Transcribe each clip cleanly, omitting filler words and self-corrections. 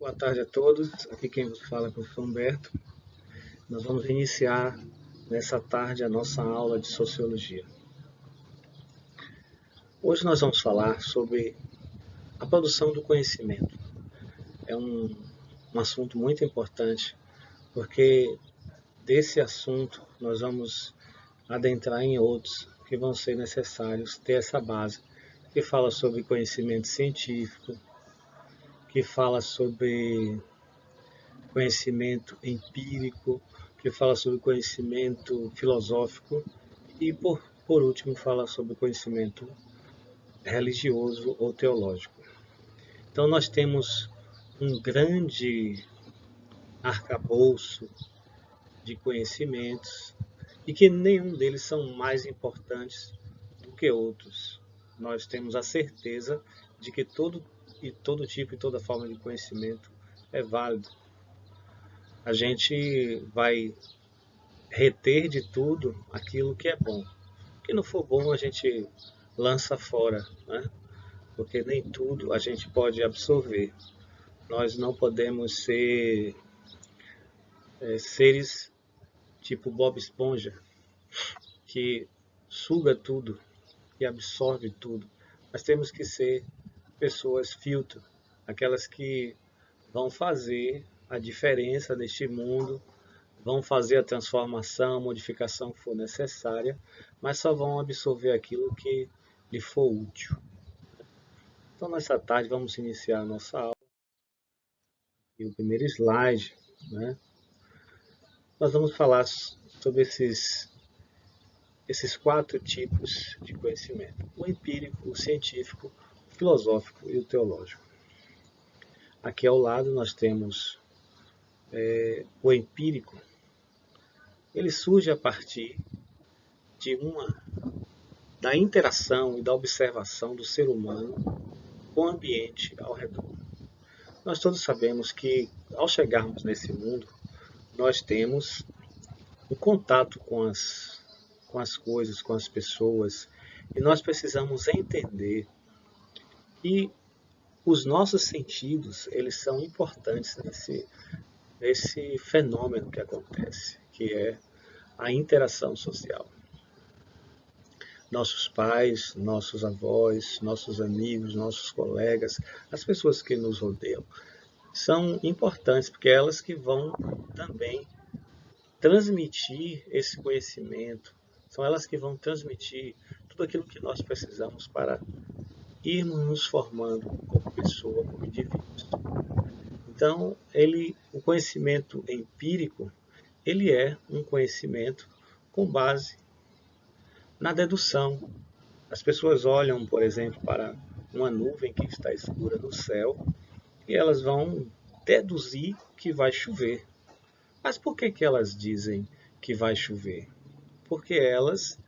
Boa tarde a todos. Aqui quem vos fala é o professor Humberto. Nós vamos iniciar nessa tarde a nossa aula de Sociologia. Hoje nós vamos falar sobre a produção do conhecimento. É um assunto muito importante, porque desse assunto nós vamos adentrar em outros que vão ser necessários ter essa base, que fala sobre conhecimento científico, que fala sobre conhecimento empírico, que fala sobre conhecimento filosófico e, por último, fala sobre conhecimento religioso ou teológico. Então, nós temos um grande arcabouço de conhecimentos e que nenhum deles são mais importantes do que outros. Nós temos a certeza de que todo tipo e toda forma de conhecimento é válido. A gente vai reter de tudo aquilo que é bom. O que não for bom a gente lança fora, né? Porque nem tudo a gente pode absorver. Nós não podemos ser seres tipo Bob Esponja, que suga tudo e absorve tudo. Nós temos que ser pessoas filtro, aquelas que vão fazer a diferença neste mundo, vão fazer a transformação, a modificação que for necessária, mas só vão absorver aquilo que lhe for útil. Então, nessa tarde, vamos iniciar a nossa aula. E o primeiro slide, né? Nós vamos falar sobre esses 4 tipos de conhecimento: o empírico, o científico, o filosófico e o teológico. Aqui ao lado nós temos o empírico. Ele surge a partir de da interação e da observação do ser humano com o ambiente ao redor. Nós todos sabemos que, ao chegarmos nesse mundo, nós temos um contato com as coisas, com as pessoas, e nós precisamos entender que os nossos sentidos, eles são importantes nesse fenômeno que acontece, que é a interação social. Nossos pais, nossos avós, nossos amigos, nossos colegas, as pessoas que nos rodeiam, são importantes porque é elas que vão também transmitir esse conhecimento, são elas que vão transmitir tudo aquilo que nós precisamos para irmos nos formando como pessoa, como indivíduos. Então, o conhecimento empírico, ele é um conhecimento com base na dedução. As pessoas olham, por exemplo, para uma nuvem que está escura no céu e elas vão deduzir que vai chover. Mas por que elas dizem que vai chover? Porque elas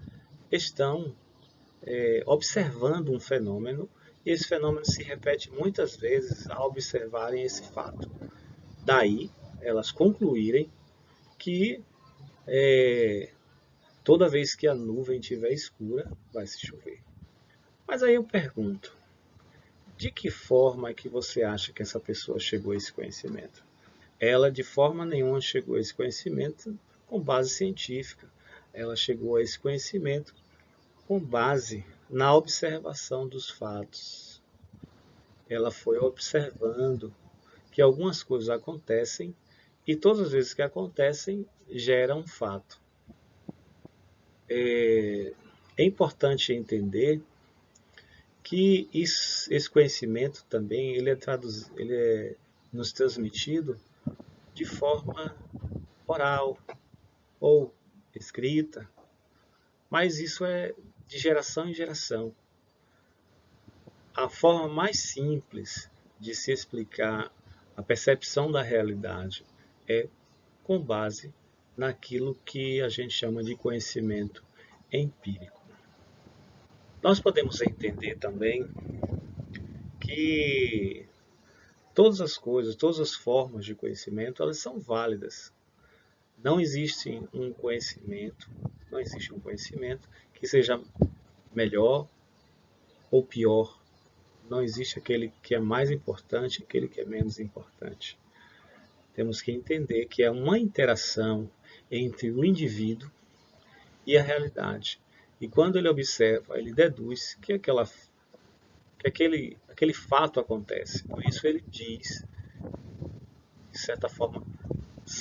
estão observando um fenômeno e esse fenômeno se repete muitas vezes ao observarem esse fato. Daí, elas concluírem que toda vez que a nuvem estiver escura, vai se chover. Mas aí eu pergunto, de que forma é que você acha que essa pessoa chegou a esse conhecimento? Ela, de forma nenhuma, chegou a esse conhecimento com base científica. Ela chegou a esse conhecimento com base na observação dos fatos. Ela foi observando que algumas coisas acontecem e todas as vezes que acontecem, geram um fato. É importante entender que esse conhecimento também ele é nos transmitido de forma oral ou escrita, mas isso é de geração em geração. A forma mais simples de se explicar a percepção da realidade é com base naquilo que a gente chama de conhecimento empírico. Nós podemos entender também que todas as coisas, todas as formas de conhecimento, elas são válidas. Não existe um conhecimento que seja melhor ou pior não existe aquele que é mais importante e aquele que é menos importante. Temos que entender que é uma interação entre o indivíduo e a realidade. E quando ele observa, ele deduz que aquele fato acontece. Por isso ele diz, de certa forma,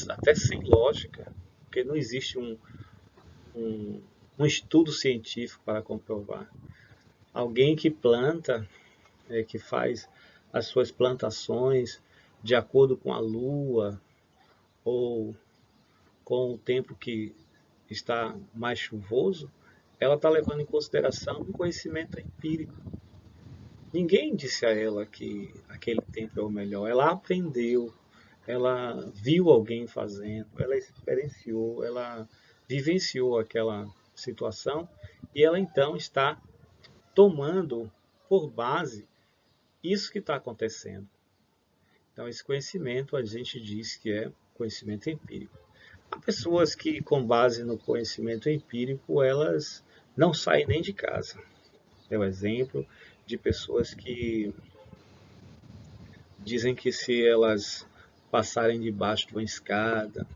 até sem lógica, porque não existe um, um estudo científico para comprovar. Alguém que planta, que faz as suas plantações de acordo com a lua ou com o tempo que está mais chuvoso, ela está levando em consideração um conhecimento empírico. Ninguém disse a ela que aquele tempo é o melhor. Ela aprendeu, ela viu alguém fazendo, ela experienciou, ela vivenciou aquela situação e ela então está tomando por base isso que está acontecendo. Então, esse conhecimento a gente diz que é conhecimento empírico. Há pessoas que, com base no conhecimento empírico, elas não saem nem de casa. É o exemplo de pessoas que dizem que se elas passarem debaixo de uma escada,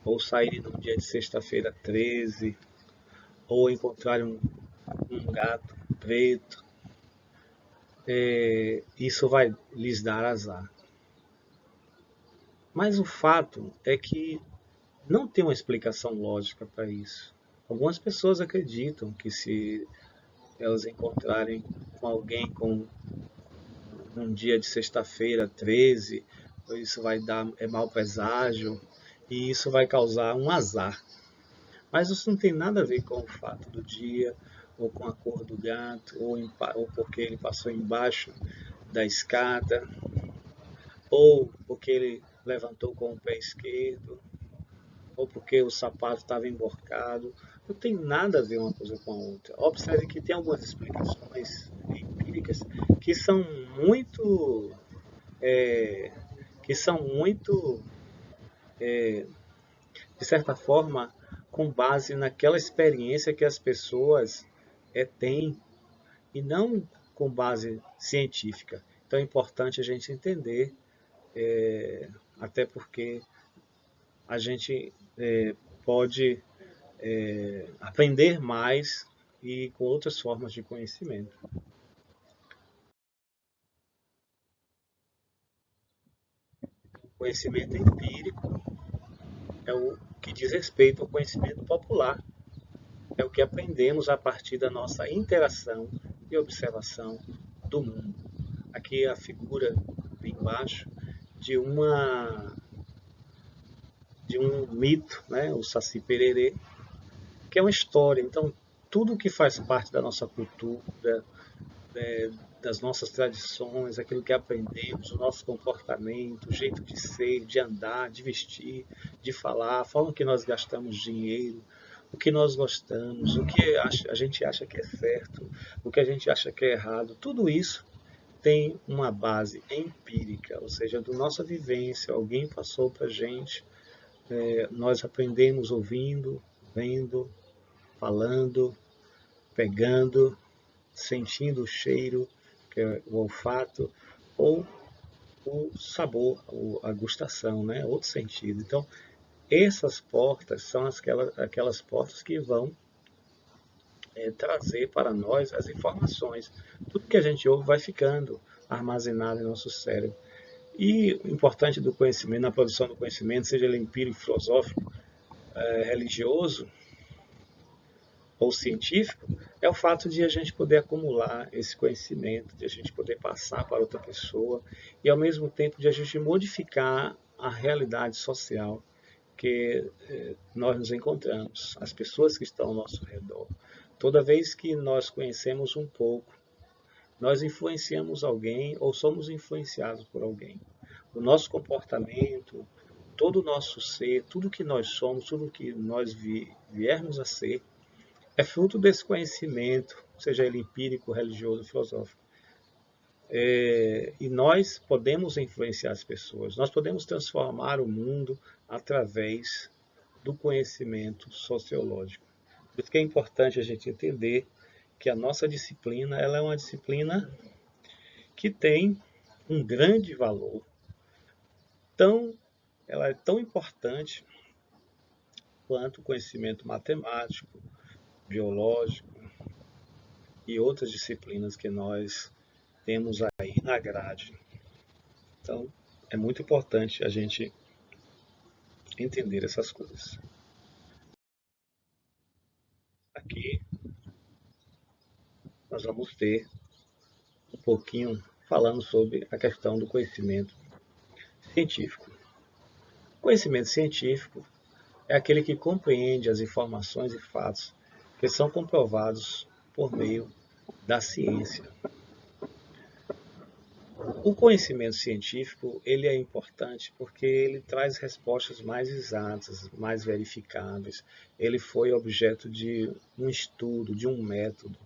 ou saírem num dia de sexta-feira 13, ou encontrarem um gato preto, isso vai lhes dar azar. Mas o fato é que não tem uma explicação lógica para isso. Algumas pessoas acreditam que se elas encontrarem com alguém com um dia de sexta-feira 13, isso vai dar mau presságio e isso vai causar um azar. Mas isso não tem nada a ver com o fato do dia, ou com a cor do gato, ou porque ele passou embaixo da escada, ou porque ele levantou com o pé esquerdo, ou porque o sapato estava emborcado. Não tem nada a ver uma coisa com a outra. Observe que tem algumas explicações empíricas que são muito, é, que são muito, de certa forma, com base naquela experiência que as pessoas têm e não com base científica. Então é importante a gente entender, até porque a gente pode aprender mais e com outras formas de conhecimento. O conhecimento empírico é o que diz respeito ao conhecimento popular, é o que aprendemos a partir da nossa interação e observação do mundo. Aqui a figura embaixo de de um mito, né, o Saci Pererê, que é uma história. Então, tudo que faz parte da nossa cultura, das nossas tradições, aquilo que aprendemos, o nosso comportamento, o jeito de ser, de andar, de vestir, de falar, a forma que nós gastamos dinheiro, o que nós gostamos, o que a gente acha que é certo, o que a gente acha que é errado, tudo isso tem uma base empírica, ou seja, da nossa vivência, alguém passou para a gente, nós aprendemos ouvindo, vendo, falando, pegando, sentindo o cheiro, que é o olfato, ou o sabor, a gustação, né? Outro sentido. Então, essas portas são aquelas portas que vão trazer para nós as informações. Tudo que a gente ouve vai ficando armazenado em nosso cérebro. E o importante do conhecimento, na produção do conhecimento, seja ele empírico, filosófico, religioso ou científico, é o fato de a gente poder acumular esse conhecimento, de a gente poder passar para outra pessoa e, ao mesmo tempo, de a gente modificar a realidade social que nós nos encontramos, as pessoas que estão ao nosso redor. Toda vez que nós conhecemos um pouco, nós influenciamos alguém ou somos influenciados por alguém. O nosso comportamento, todo o nosso ser, tudo que nós somos, tudo que nós viermos a ser, é fruto desse conhecimento, seja ele empírico, religioso, filosófico. E nós podemos influenciar as pessoas, nós podemos transformar o mundo através do conhecimento sociológico. Por isso que é importante a gente entender que a nossa disciplina ela é uma disciplina que tem um grande valor, ela é tão importante quanto o conhecimento matemático, biológico e outras disciplinas que nós temos aí na grade. Então, é muito importante a gente entender essas coisas. Aqui nós vamos ter um pouquinho falando sobre a questão do conhecimento científico. O conhecimento científico é aquele que compreende as informações e fatos que são comprovados por meio da ciência. O conhecimento científico ele é importante porque ele traz respostas mais exatas, mais verificáveis. Ele foi objeto de um estudo, de um método,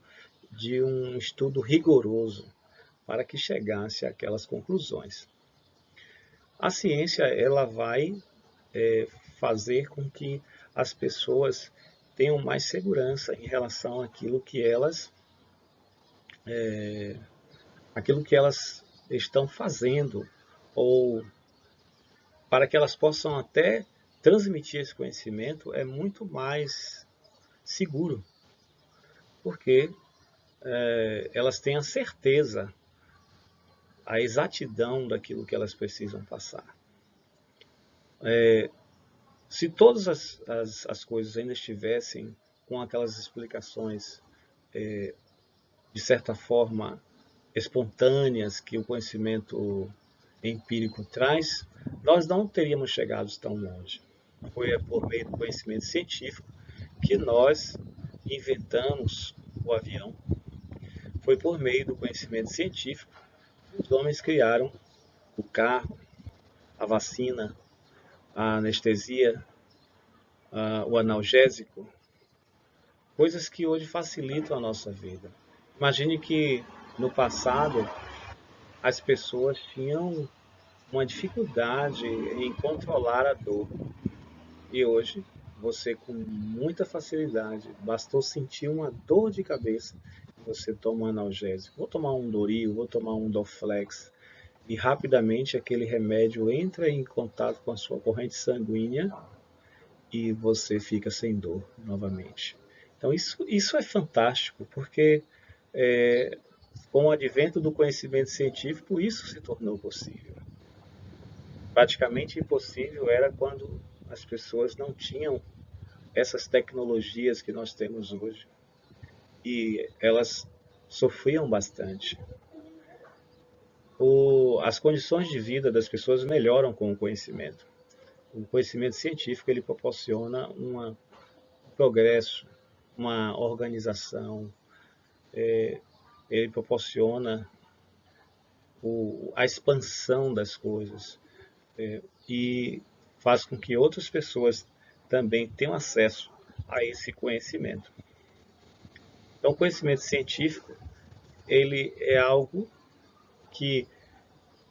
de um estudo rigoroso para que chegasse àquelas conclusões. A ciência ela vai fazer com que as pessoas tenham mais segurança em relação àquilo que elas estão fazendo, ou para que elas possam até transmitir esse conhecimento é muito mais seguro, porque elas têm a certeza, a exatidão daquilo que elas precisam passar. Se todas as coisas ainda estivessem com aquelas explicações, de certa forma, espontâneas que o conhecimento empírico traz, nós não teríamos chegado tão longe. Foi por meio do conhecimento científico que nós inventamos o avião. Foi por meio do conhecimento científico que os homens criaram o carro, a vacina, a anestesia, o analgésico, coisas que hoje facilitam a nossa vida. Imagine que no passado as pessoas tinham uma dificuldade em controlar a dor. E hoje, você com muita facilidade, bastou sentir uma dor de cabeça, você toma um analgésico. Vou tomar um Doril, vou tomar um Dorflex, e rapidamente aquele remédio entra em contato com a sua corrente sanguínea e você fica sem dor novamente. Então isso é fantástico, porque com o advento do conhecimento científico, isso se tornou possível. Praticamente impossível era quando as pessoas não tinham essas tecnologias que nós temos hoje. E elas sofriam bastante. As condições de vida das pessoas melhoram com o conhecimento. O conhecimento científico ele proporciona um progresso, uma organização, ele proporciona a expansão das coisas, e faz com que outras pessoas também tenham acesso a esse conhecimento. Então, o conhecimento científico ele é algo que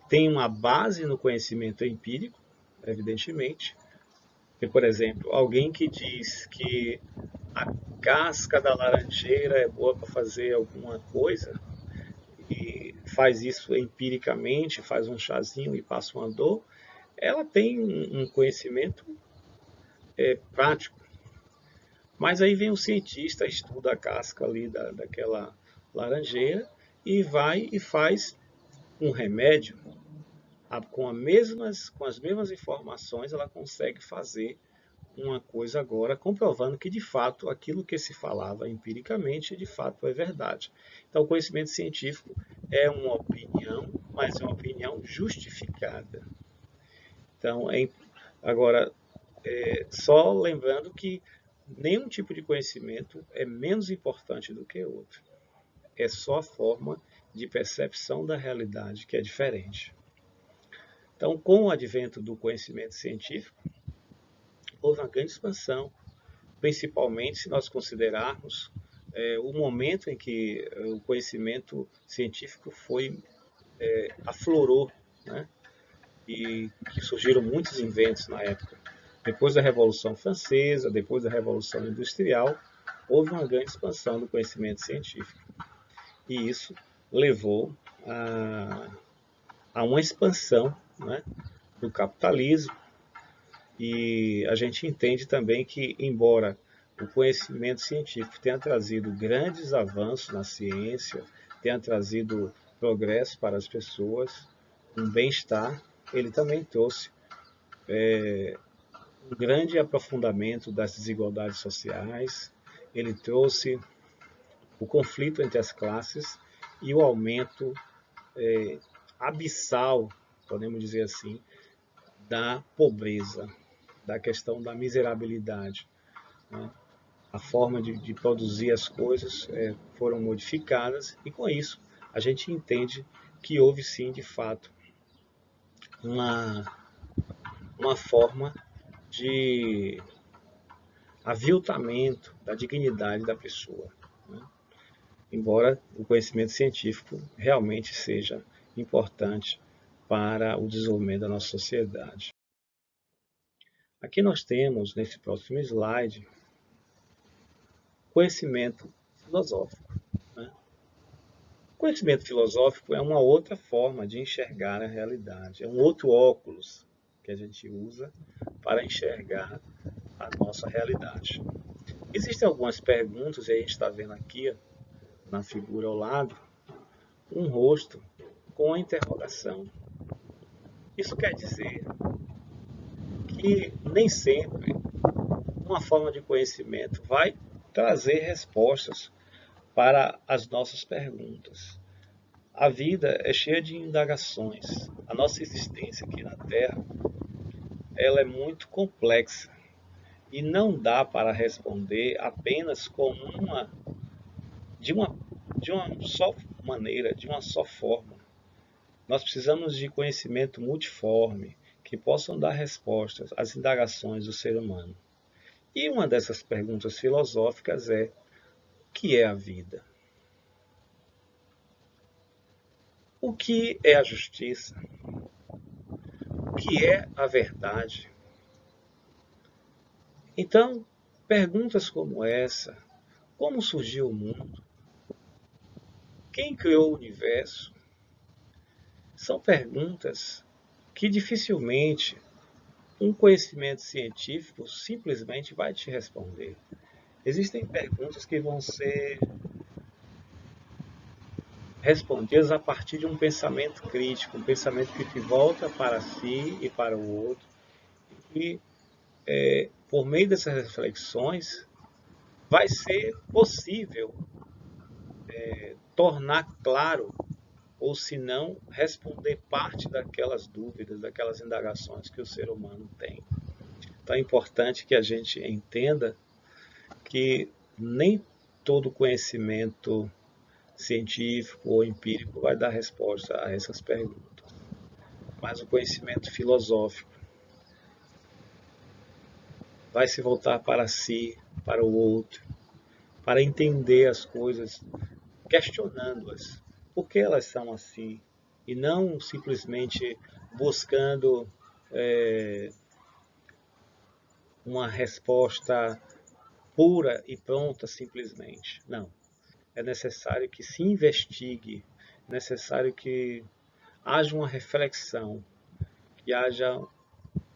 tem uma base no conhecimento empírico, evidentemente. Porque, por exemplo, alguém que diz que a casca da laranjeira é boa para fazer alguma coisa e faz isso empiricamente, faz um chazinho e passa uma dor, ela tem um conhecimento prático. Mas aí vem o cientista, estuda a casca ali daquela laranjeira e vai e faz um remédio. Com as mesmas informações, ela consegue fazer uma coisa agora, comprovando que de fato aquilo que se falava empiricamente, de fato é verdade. Então, o conhecimento científico é uma opinião, mas é uma opinião justificada. Então, agora, só lembrando que nenhum tipo de conhecimento é menos importante do que outro. É só a forma de percepção da realidade que é diferente. Então, com o advento do conhecimento científico, houve uma grande expansão, principalmente se nós considerarmos o momento em que o conhecimento científico aflorou, né? E que surgiram muitos inventos na época. Depois da Revolução Francesa, depois da Revolução Industrial, houve uma grande expansão do conhecimento científico. E isso levou a uma expansão, né, do capitalismo, e a gente entende também que, embora o conhecimento científico tenha trazido grandes avanços na ciência, tenha trazido progresso para as pessoas, um bem-estar, ele também trouxe um grande aprofundamento das desigualdades sociais, ele trouxe o conflito entre as classes e o aumento abissal, podemos dizer assim, da pobreza, da questão da miserabilidade, né? A forma de produzir as coisas foram modificadas e com isso a gente entende que houve sim, de fato, uma, uma forma de aviltamento da dignidade da pessoa, né? Embora o conhecimento científico realmente seja importante para o desenvolvimento da nossa sociedade. Aqui nós temos, nesse próximo slide, conhecimento filosófico, né? O conhecimento filosófico é uma outra forma de enxergar a realidade, é um outro óculos que a gente usa para enxergar a nossa realidade. Existem algumas perguntas, e a gente está vendo aqui na figura ao lado, um rosto com a interrogação. Isso quer dizer que nem sempre uma forma de conhecimento vai trazer respostas para as nossas perguntas. A vida é cheia de indagações. A nossa existência aqui na Terra, ela é muito complexa e não dá para responder apenas com de uma, de uma só maneira, de uma só forma. Nós precisamos de conhecimento multiforme que possam dar respostas às indagações do ser humano. E uma dessas perguntas filosóficas é: o que é a vida? O que é a justiça? O que é a verdade? Então, perguntas como essa: como surgiu o mundo? Quem criou o universo? São perguntas que dificilmente um conhecimento científico simplesmente vai te responder. Existem perguntas que vão ser respondidas a partir de um pensamento crítico, um pensamento que se volta para si e para o outro, e por meio dessas reflexões vai ser possível tornar claro, ou se não, responder parte daquelas dúvidas, daquelas indagações que o ser humano tem. Então é importante que a gente entenda que nem todo conhecimento científico ou empírico vai dar resposta a essas perguntas, mas o conhecimento filosófico vai se voltar para si, para o outro, para entender as coisas, questionando-as, por que elas são assim, e não simplesmente buscando uma resposta pura e pronta simplesmente. Não. É necessário que se investigue, é necessário que haja uma reflexão, que haja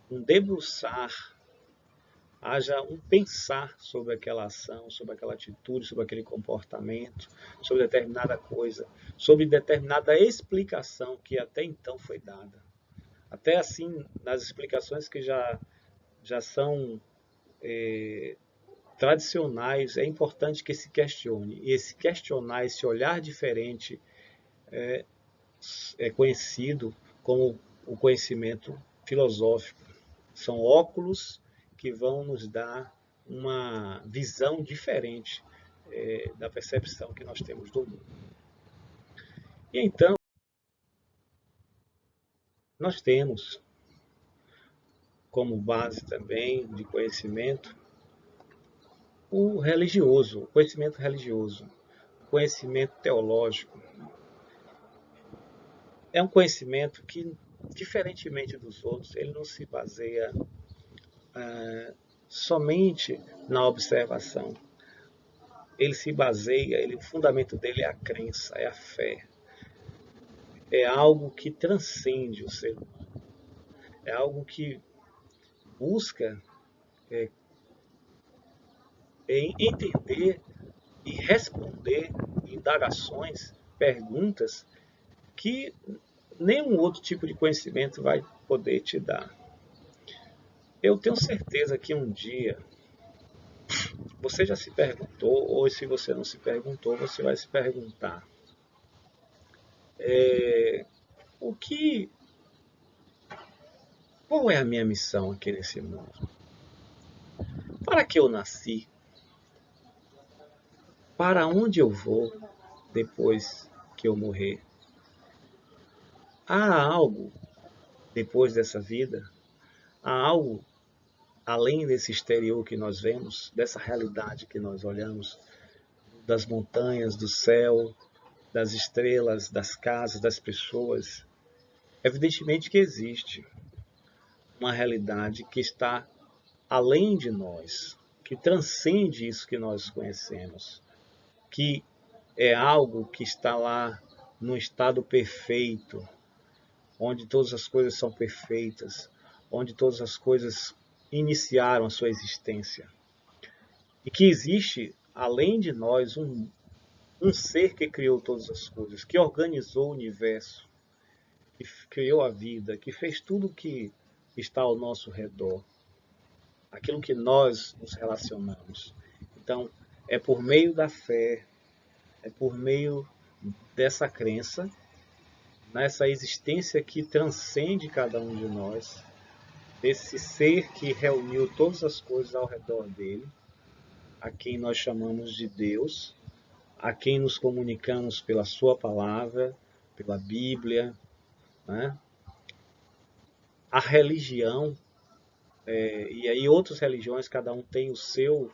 um debruçar, haja um pensar sobre aquela ação, sobre aquela atitude, sobre aquele comportamento, sobre determinada coisa, sobre determinada explicação que até então foi dada. Até assim, nas explicações que já são tradicionais, é importante que se questione. E esse questionar, esse olhar diferente, é conhecido como o conhecimento filosófico. São óculos que vão nos dar uma visão diferente da percepção que nós temos do mundo. E então, nós temos como base também de conhecimento o religioso, o conhecimento religioso, o conhecimento teológico. É um conhecimento que, diferentemente dos outros, ele não se baseia somente na observação. Ele se baseia, o fundamento dele é a crença, é a fé. é algo que transcende o ser humano. É algo que busca entender e responder indagações, perguntas que nenhum outro tipo de conhecimento vai poder te dar. Eu tenho certeza que um dia você já se perguntou, ou se você não se perguntou, você vai se perguntar: o que, qual é a minha missão aqui nesse mundo? Para que eu nasci? Para onde eu vou depois que eu morrer? Há algo depois dessa vida? Há algo além desse exterior que nós vemos, dessa realidade que nós olhamos, das montanhas, do céu, das estrelas, das casas, das pessoas? Evidentemente que existe uma realidade que está além de nós, que transcende isso que nós conhecemos, que é algo que está lá no estado perfeito, onde todas as coisas são perfeitas, onde todas as coisas iniciaram a sua existência. E que existe, além de nós, um ser que criou todas as coisas, que organizou o universo, que criou a vida, que fez tudo o que está ao nosso redor, aquilo que nós nos relacionamos. Então, é por meio da fé, é por meio dessa crença, nessa existência que transcende cada um de nós, desse ser que reuniu todas as coisas ao redor dele, a quem nós chamamos de Deus, a quem nos comunicamos pela sua palavra, pela Bíblia, né? A religião, e aí outras religiões, cada um tem o seu,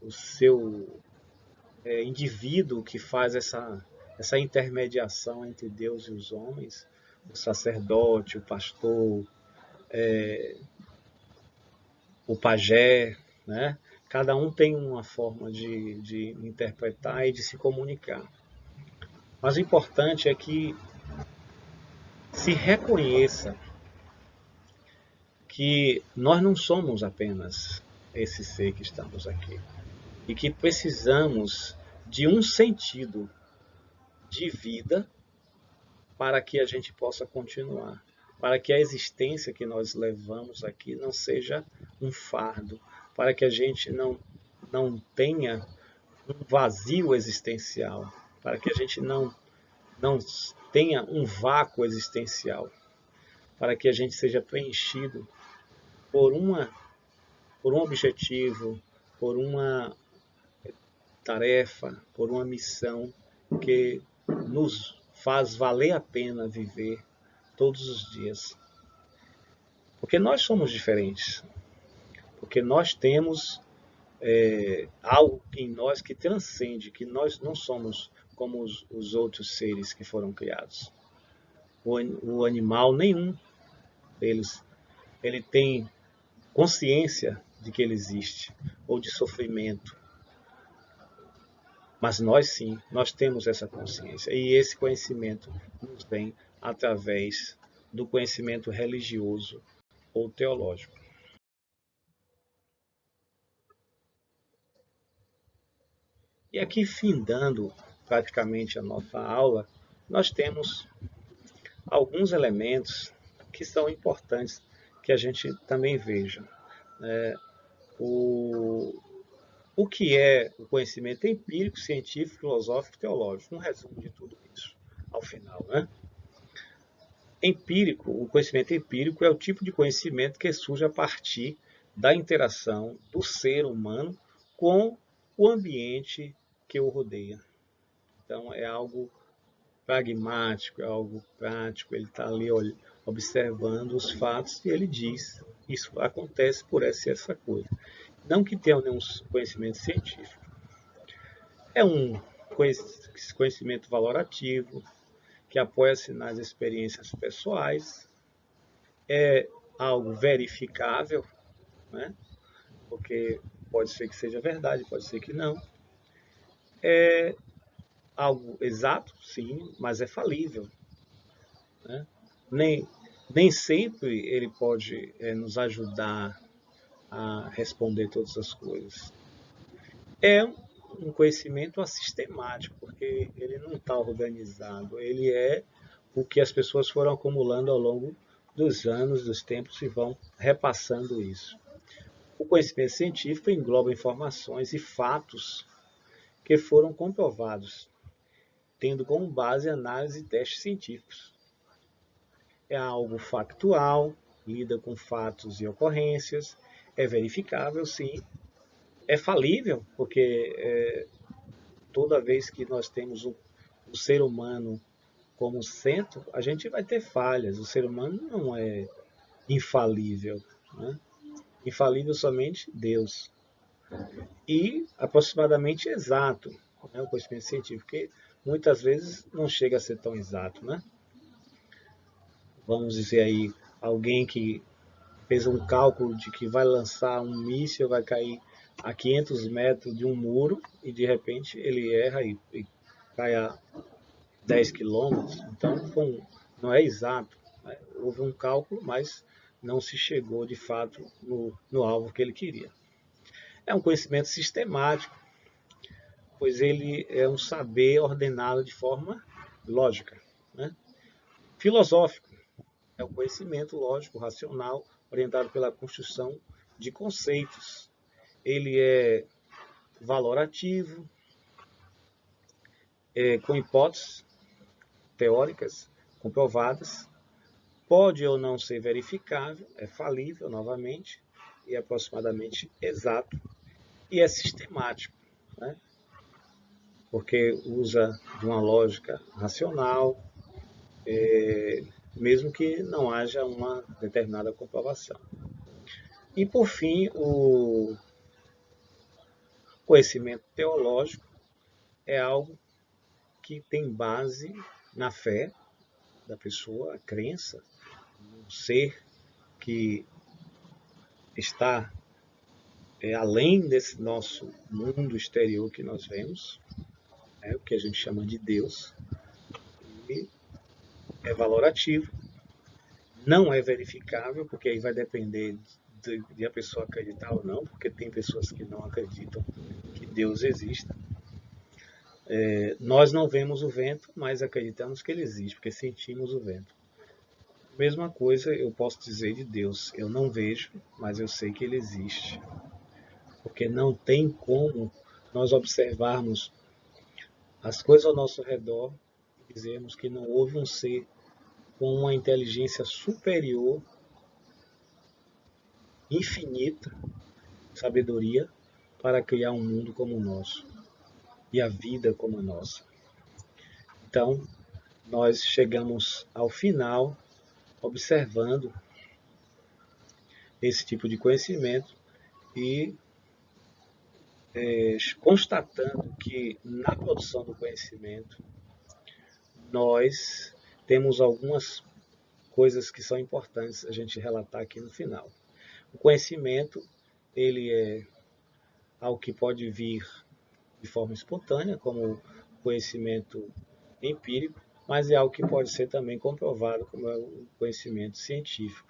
o seu indivíduo que faz essa intermediação entre Deus e os homens, o sacerdote, o pastor, o pajé, né? Cada um tem uma forma de interpretar e de se comunicar. Mas o importante é que se reconheça que nós não somos apenas esse ser que estamos aqui e que precisamos de um sentido de vida para que a gente possa continuar, para que a existência que nós levamos aqui não seja um fardo, para que a gente não tenha um vazio existencial, para que a gente não tenha um vácuo existencial, para que a gente seja preenchido por por um objetivo, por uma tarefa, por uma missão que nos faz valer a pena viver todos os dias. Porque nós somos diferentes, porque nós temos algo em nós que transcende, que nós não somos como os outros seres que foram criados. O animal, nenhum deles, ele tem consciência de que ele existe, ou de sofrimento. Mas nós sim, nós temos essa consciência. E esse conhecimento nos vem através do conhecimento religioso ou teológico. E aqui, findando praticamente a nossa aula, nós temos alguns elementos que são importantes que a gente também veja. O, o que é o conhecimento empírico, científico, filosófico e teológico? Um resumo de tudo isso, ao final, né? Empírico, o conhecimento empírico é o tipo de conhecimento que surge a partir da interação do ser humano com o ambiente que o rodeia. Então, é algo pragmático, é algo prático, ele está ali observando os fatos e ele diz, isso acontece por essa coisa. Não que tenha nenhum conhecimento científico. É um conhecimento valorativo, que apoia-se nas experiências pessoais, é algo verificável, né? Porque pode ser que seja verdade, pode ser que não. algo exato, sim, mas é falível, né? Nem, nem sempre ele pode nos ajudar a responder todas as coisas. É um conhecimento assistemático, porque ele não está organizado, ele é o que as pessoas foram acumulando ao longo dos anos, dos tempos e vão repassando isso. O conhecimento científico engloba informações e fatos que foram comprovados, tendo como base análise e testes científicos. É algo factual, lida com fatos e ocorrências, é verificável, sim, é falível, porque toda vez que nós temos o ser humano como centro, a gente vai ter falhas. O ser humano não é infalível, né? Infalível somente Deus. E aproximadamente exato, né, o conhecimento científico, que muitas vezes não chega a ser tão exato, né? Vamos dizer aí, alguém que fez um cálculo de que vai lançar um míssil, vai cair a 500 metros de um muro e de repente ele erra e cai a 10 quilômetros. Então não é exato, né? Houve um cálculo, mas não se chegou de fato no alvo que ele queria. É um conhecimento sistemático, pois ele é um saber ordenado de forma lógica, né? Filosófico é o conhecimento lógico, racional, orientado pela construção de conceitos. Ele é valorativo, com hipóteses teóricas comprovadas, pode ou não ser verificável, é falível novamente, e é aproximadamente exato, e é sistemático, né? Porque usa de uma lógica racional, mesmo que não haja uma determinada comprovação. E, por fim, o conhecimento teológico é algo que tem base na fé da pessoa, a crença, um ser que está além desse nosso mundo exterior que nós vemos, o que a gente chama de Deus, e é valorativo, não é verificável, porque aí vai depender de a pessoa acreditar ou não, porque tem pessoas que não acreditam que Deus exista. Nós não vemos o vento, mas acreditamos que ele existe, porque sentimos o vento. Mesma coisa eu posso dizer de Deus. Eu não vejo, mas eu sei que ele existe. Porque não tem como nós observarmos as coisas ao nosso redor e dizermos que não houve um ser com uma inteligência superior, infinita, sabedoria, para criar um mundo como o nosso e a vida como a nossa. Então, nós chegamos ao final observando esse tipo de conhecimento e constatando que na produção do conhecimento nós temos algumas coisas que são importantes a gente relatar aqui no final. O conhecimento, ele é algo que pode vir de forma espontânea, como o conhecimento empírico, mas é algo que pode ser também comprovado, como é o conhecimento científico.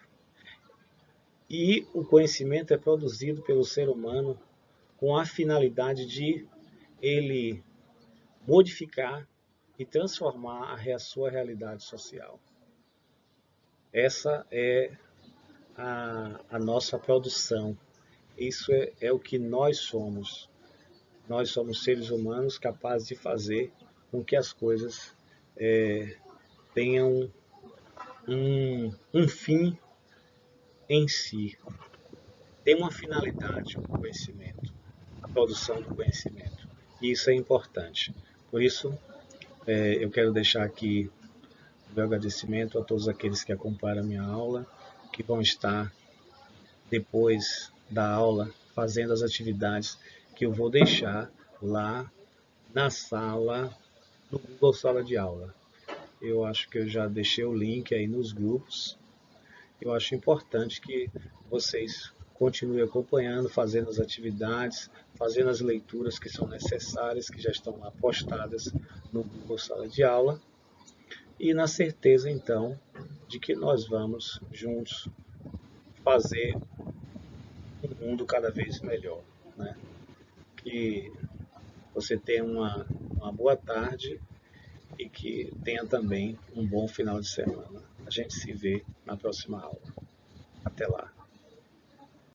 E o conhecimento é produzido pelo ser humano com a finalidade de ele modificar e transformar a sua realidade social. Essa é a nossa produção. Isso é o que nós somos. Nós somos seres humanos capazes de fazer com que as coisas tenham um fim em si. Tem uma finalidade o conhecimento, a produção do conhecimento. E isso é importante. Por isso, eu quero deixar aqui o meu agradecimento a todos aqueles que acompanham a minha aula, que vão estar depois da aula fazendo as atividades que eu vou deixar lá na sala, no Google Sala de Aula. Eu acho que eu já deixei o link aí nos grupos. Eu acho importante que vocês continuem acompanhando, fazendo as atividades, fazendo as leituras que são necessárias, que já estão lá postadas no Google Sala de Aula e na certeza, então, de que nós vamos juntos fazer um mundo cada vez melhor, né? Que você tenha uma boa tarde e que tenha também um bom final de semana. A gente se vê na próxima aula. Até lá.